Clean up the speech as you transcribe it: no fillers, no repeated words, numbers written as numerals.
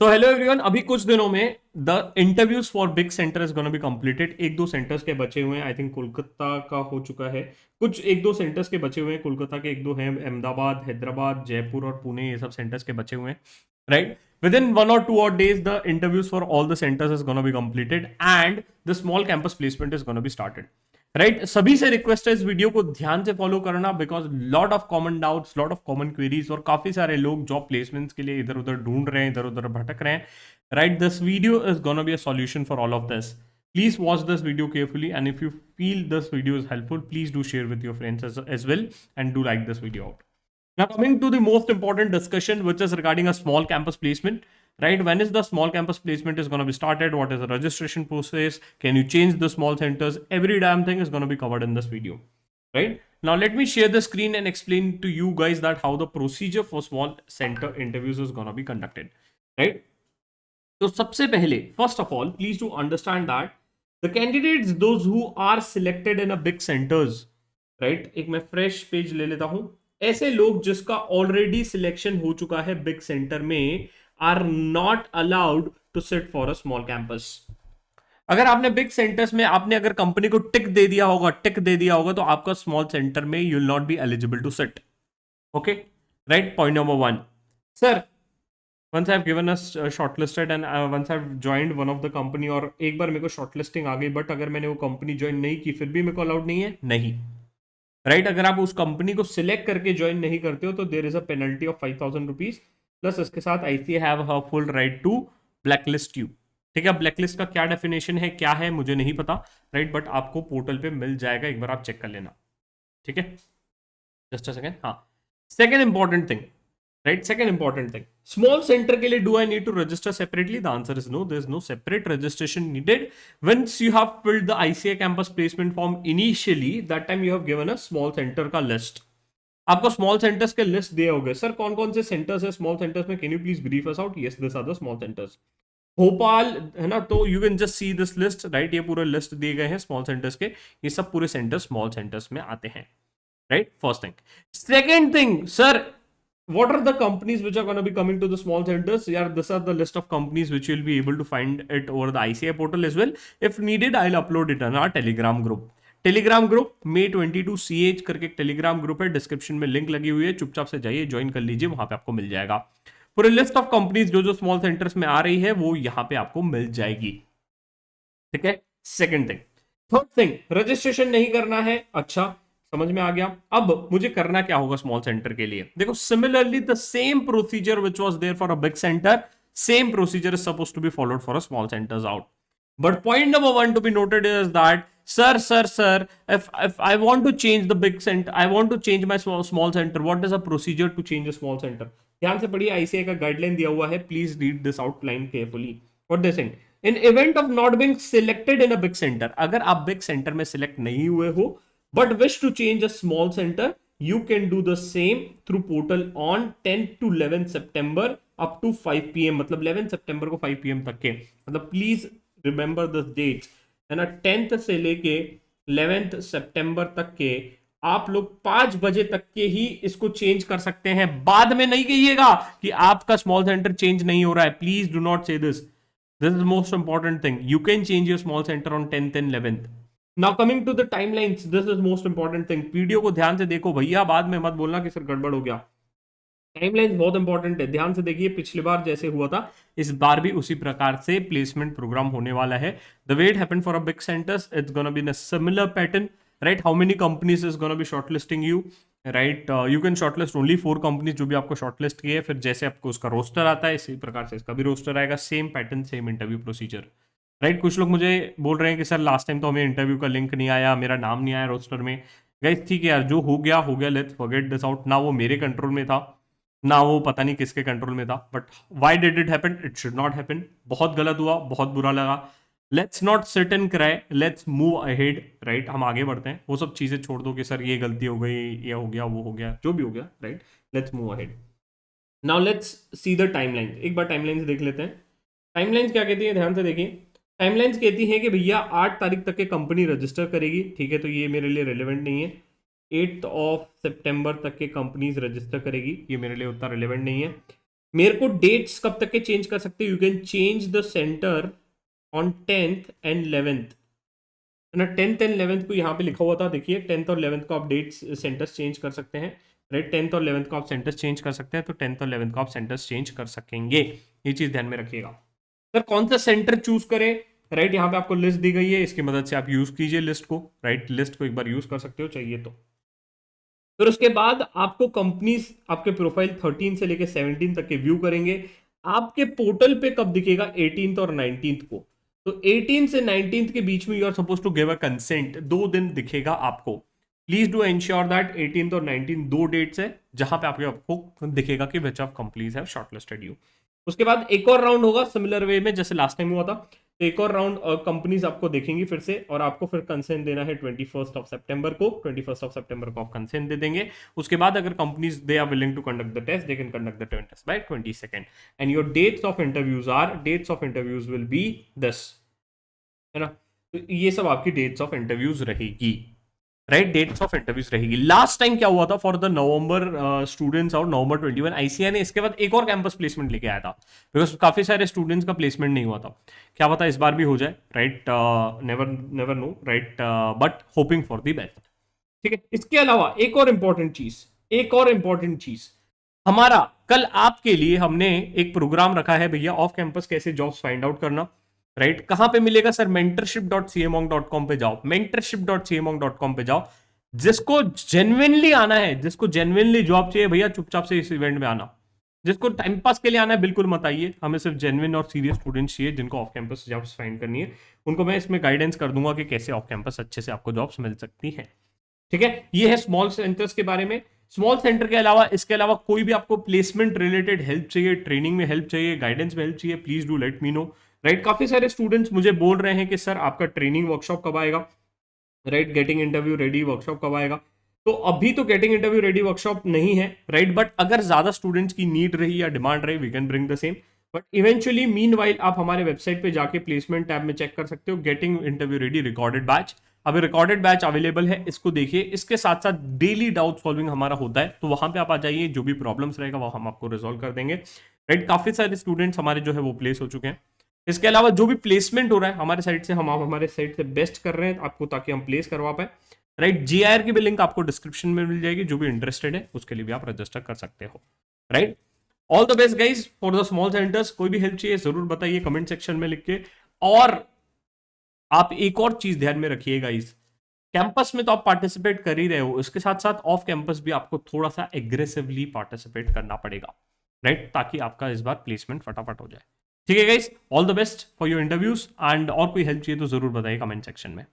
So hello everyone, अभी कुछ दिनों में the interviews for big centre is gonna be completed. एक दो सेंटर्स के बचे हुए हैं। आई थिंक कोलकाता का हो चुका है। कुछ एक दो सेंटर्स के बचे हुए हैं। कोलकाता के एक दो हैं, अहमदाबाद, हैदराबाद, जयपुर और पुणे, ये सब सेंटर्स के बचे हुए हैं। Right, with in 1 or 2 odd days the interviews for all the centres is gonna be completed and the small campus placement is gonna be started. Right, सभी से रिक्वेस्ट है इस वीडियो को ध्यान से फॉलो करना, because lot of common doubts, lot of common queries, और काफी सारे लोग जॉब प्लेसमेंट्स के लिए इधर उधर ढूंढ रहे हैं, इधर उधर भटक रहे हैं। Right, this video is gonna be a solution for all of this. Please watch this video carefully, and if you feel this video is helpful, please do share with your friends as well, and do like this video out. Now, coming to the most important discussion, which is regarding a small campus placement, right? When is the small campus placement is going to be started? What is the registration process? Can you change the small centers? Every damn thing is going to be covered in this video, right? Now, let me share the screen and explain to you guys that how the procedure for small center interviews is going to be conducted, right? तो सबसे पहले, first of all, please to understand that the candidates those who are selected in a big centers, right, एक मैं fresh page ले लेता हूं। ऐसे लोग जिसका ऑलरेडी सिलेक्शन हो चुका है बिग सेंटर में are not allowed to sit for a small campus. अगर आपने बिग सेंटर्स में आपने अगर कंपनी को टिक दे दिया होगा तो आपका स्मॉल सेंटर में you will not be eligible to sit. Okay, right, point number one. Sir, once I've given us shortlisted and once I've joined one of the company, और एक बार मेरे को शॉर्टलिस्टिंग आ गई, बट अगर मैंने वो कंपनी ज्वाइन नहीं की फिर भी मेरे को अलाउड नहीं है, नहीं। राइट, अगर आप उस कंपनी को सिलेक्ट करके ज्वाइन नहीं करते हो तो there is a penalty of 5,000 rupees, plus इसके साथ ICA have a full right to blacklist you. ठीक है, ब्लैकलिस्ट का क्या डेफिनेशन है, क्या है, मुझे नहीं पता। राइट, बट आपको पोर्टल पे मिल जाएगा, एक बार आप चेक कर लेना। ठीक है, जस्ट अ सेकेंड। हाँ, second important thing, right, second important thing, small center के लिए do I need to register separately? The answer is no, there is no separate registration needed. Once you have filled the ICA campus placement form initially, that time you have given a small center का list। आपको small centers के list दिए होंगे, sir कौन कौन से centers है small centers में, can you please brief us out? Yes, this are the small centers. Bhopal है ना, तो you can just see this list, right, ये पूरे लिस्ट दिए गए हैं स्मॉल सेंटर्स के। ये सब पूरे सेंटर्स स्मॉल सेंटर्स में आते हैं, right? First thing. Second thing, sir, what are the companies which are going to be coming to the small centers? Yeah, these are the list of companies which you'll be able to find it over the ICI portal as well. If needed, I'll upload it on our Telegram group. Telegram group may 22CH करके एक Telegram group है, description में link लगी हुई है, चुपचाप से जाइए, ज्वाइन कर लीजिए, वहां पे आपको मिल जाएगा पूरे लिस्ट ऑफ कंपनीज जो जो स्मॉल सेंटर्स में आ रही है, वो यहां पे आपको मिल जाएगी। ठीक है, second thing. Third thing, registration नहीं करना है, अच्छा, समझ में आ गया। अब मुझे करना क्या होगा स्मॉल सेंटर के लिए? देखो, similarly the same procedure which was there for a big center, same procedure is suppose to be followed for a small centers out. But point number one to be noted is that, sir, if I want to change the big center, I want to change my small center. What is a procedure to change a small center? ध्यान से पढ़िए, ICI का guideline दिया हुआ है, please read this outline carefully. What they saying, in event of not being selected in a big center, अगर आप big center में सिलेक्ट नहीं हुए हो but wish to change a small center, you can do the same through portal on 10 to 11 September up to 5 PM, मतलब 11 सितंबर को 5 PM तक के, मतलब प्लीज रिमेंबर दिस डेट है ना, 10th से लेके 11th सितंबर तक के आप लोग 5 बजे तक के ही इसको चेंज कर सकते हैं। बाद में नहीं कहिएगा कि आपका स्मॉल सेंटर चेंज नहीं हो रहा है, please do not say this. This is most important thing, you can change your small center on 10th and 11th। Now coming to the timelines, this is most important thing, video को ध्यान से देखो भैया, बाद में मत बोलना कि सर गड़बड़ हो गया। टाइमलाइन बहुत इंपॉर्टेंट है, ध्यान से देखिए, पिछली बार जैसे हुआ था इस बार भी उसी प्रकार से प्लेसमेंट प्रोग्राम होने वाला है। The way it happened for a big centres, it's gonna be in a similar pattern, right? How many companies is gonna be shortlisting you, right? You can shortlist only 4 companies जो भी आपको shortlist किए, फिर जैसे आपको उसका roster आता है इसी प्रकार से इसका भी रोस्टर आएगा, same pattern, same interview procedure, right? कुछ लोग मुझे बोल रहे हैं कि सर लास्ट टाइम तो हमें इंटरव्यू का लिंक नहीं आया, मेरा नाम नहीं आया रोस्टर में। गाइस ठीक है यार, जो हो गया, लेट्स फॉरगेट दिस आउट। ना वो मेरे कंट्रोल में था, ना वो पता नहीं किसके कंट्रोल में था, but why did it happen? It should not happen. बहुत गलत हुआ, बहुत बुरा लगा। Let's not sit and cry, let's move ahead, right? हम आगे बढ़ते हैं, वो सब चीजें छोड़ दो कि सर ये गलती हो गई, ये हो गया, वो हो गया, जो भी हो गया, right? Let's move ahead. Now let's see the timeline, एक बार टाइमलाइंस देख लेते हैं। टाइमलाइंस क्या कहती है, ध्यान से देखिए। टाइमलाइंस कहती है कि भैया 8 तारीख तक के कंपनी रजिस्टर करेगी, ठीक है, तो ये मेरे लिए रिलेवेंट नहीं है। 8 सितंबर तक के कंपनीज रजिस्टर करेगी, ये मेरे लिए उतना रिलेवेंट नहीं है। मेरे को डेट्स कब तक के चेंज कर सकते हो, you can change the centre on 10th and 11th, है ना। 10th एंड 11th को यहाँ पे लिखा हुआ था, देखिए 10th और 11th को आप डेट्स सेंटर्स चेंज कर सकते हैं, राइट। 10th और 11th को आप सेंटर्स चेंज कर सकते हैं, तो 10th और 11th को आप सेंटर्स चेंज कर सकेंगे, ये चीज ध्यान में रखिएगा। सर कौन सा सेंटर चूज करें, राइट, यहाँ पे आपको लिस्ट दी गई है, इसकी मदद से आप यूज कीजिए लिस्ट को, राइट, लिस्ट को एक बार यूज कर सकते हो चाहिए तो। फिर उसके बाद आपको कंपनीज आपके प्रोफाइल 13 से लेके 17 तक के व्यू करेंगे। आपके पोर्टल पे कब दिखेगा, 18th और 19th को। तो 18 से 19th के बीच में you are suppose to give a consent, 2 दिन दिखेगा आपको। Please do ensure that 18th और 19th 2 डेट्स है जहां पे आपको दिखेगा कि which of companies have shortlisted you. उसके बाद एक और राउंड होगा सिमिलर वे में जैसे लास्ट टाइम हुआ था, तो एक और राउंड कंपनीज आपको देखेंगी फिर से, और आपको फिर कंसेंट देना है 21st सितंबर को। 21st सितंबर को आप कंसेंट दे देंगे। उसके बाद अगर companies they are willing to conduct the test, they can conduct the test by 22nd, and your dates of interviews will be this, है ना। तो ये सब आपकी डेट्स ऑफ इंटरव्यूज रहेगी, राइट, डेट्स ऑफ इंटरव्यूज रहेगी। लास्ट टाइम क्या हुआ था फॉर द नवंबर स्टूडेंट्स और नवंबर 21, आईसीआई ने इसके बाद एक और कैंपस प्लेसमेंट लेके आया था, बिकॉज काफी सारे स्टूडेंट्स का प्लेसमेंट नहीं हुआ था। क्या पता इस बार भी हो जाए, right, never never know, right, but hoping for the best. ठीक है, इसके अलावा एक और इंपॉर्टेंट चीज हमारा कल आपके लिए हमने एक प्रोग्राम रखा है भैया, ऑफ कैंपस कैसे जॉब्स फाइंड आउट करना, राइट। कहां पे मिलेगा सर, mentorship.cmonk.com पे जाओ, mentorship.cmonk.com पे जाओ। जिसको जेन्युइनली आना है, जिसको जेन्युइनली जॉब चाहिए भैया, चुपचाप से इस इवेंट में आना। जिसको टाइम पास के लिए आना है बिल्कुल मत आइए, हमें सिर्फ जेन्युइन और सीरियस स्टूडेंट्स चाहिए जिनको ऑफ कैंपस जॉब्स फाइंड करनी है। उनको मैं इसमें गाइडेंस कर दूंगा कि कैसे ऑफ कैंपस अच्छे से आपको जॉब्स मिल सकती है। ठीक है, ये है स्मॉल सेंटर्स के बारे में। स्मॉल सेंटर के अलावा, इसके अलावा कोई भी आपको प्लेसमेंट रिलेटेड हेल्प चाहिए, ट्रेनिंग में हेल्प चाहिए, गाइडेंस में हेल्प चाहिए, please do let me know, right. काफी सारे स्टूडेंट्स मुझे बोल रहे हैं कि सर आपका ट्रेनिंग वर्कशॉप कब आएगा, right, getting interview ready workshop कब आएगा। तो अभी तो गेटिंग इंटरव्यू रेडी वर्कशॉप नहीं है, राइट, बट अगर ज्यादा स्टूडेंट्स की नीड रही या डिमांड रही, we can bring the same. But eventually meanwhile आप हमारे वेबसाइट पे जाके प्लेसमेंट टैब में चेक कर सकते हो, getting interview ready recorded batch, अभी रिकॉर्डेड बैच अवेलेबल है, इसको देखिए। इसके साथ साथ डेली डाउट सॉल्विंग हमारा होता है, तो वहां पे आप आ जाइए, जो भी प्रॉब्लम्स रहेगा वो हम आपको रिजॉल्व कर देंगे, राइट। काफी सारे स्टूडेंट्स हमारे जो है वो प्लेस हो चुके हैं। इसके अलावा जो भी प्लेसमेंट हो रहा है हमारे साइड से, हम हमारे साइड से बेस्ट कर रहे हैं आपको, ताकि हम प्लेस करवा पाए, राइट। जीआईआर की भी लिंक आपको डिस्क्रिप्शन में मिल जाएगी, जो भी इंटरेस्टेड है उसके लिए भी आप रजिस्टर कर सकते हो, right. All the best guys for the small centres. कोई भी हेल्प चाहिए जरूर बताइए कमेंट सेक्शन में लिख के। और आप एक और चीज ध्यान में रखिएगा, इस कैंपस में तो आप पार्टिसिपेट कर ही रहे हो, इसके साथ साथ ऑफ कैंपस भी आपको थोड़ा सा एग्रेसिवली पार्टिसिपेट करना पड़ेगा, राइट, ताकि आपका इस बार प्लेसमेंट फटाफट हो जाए। ठीक है guys, all the best for your interviews, and और कोई हेल्प चाहिए तो जरूर बताइए कमेंट सेक्शन में।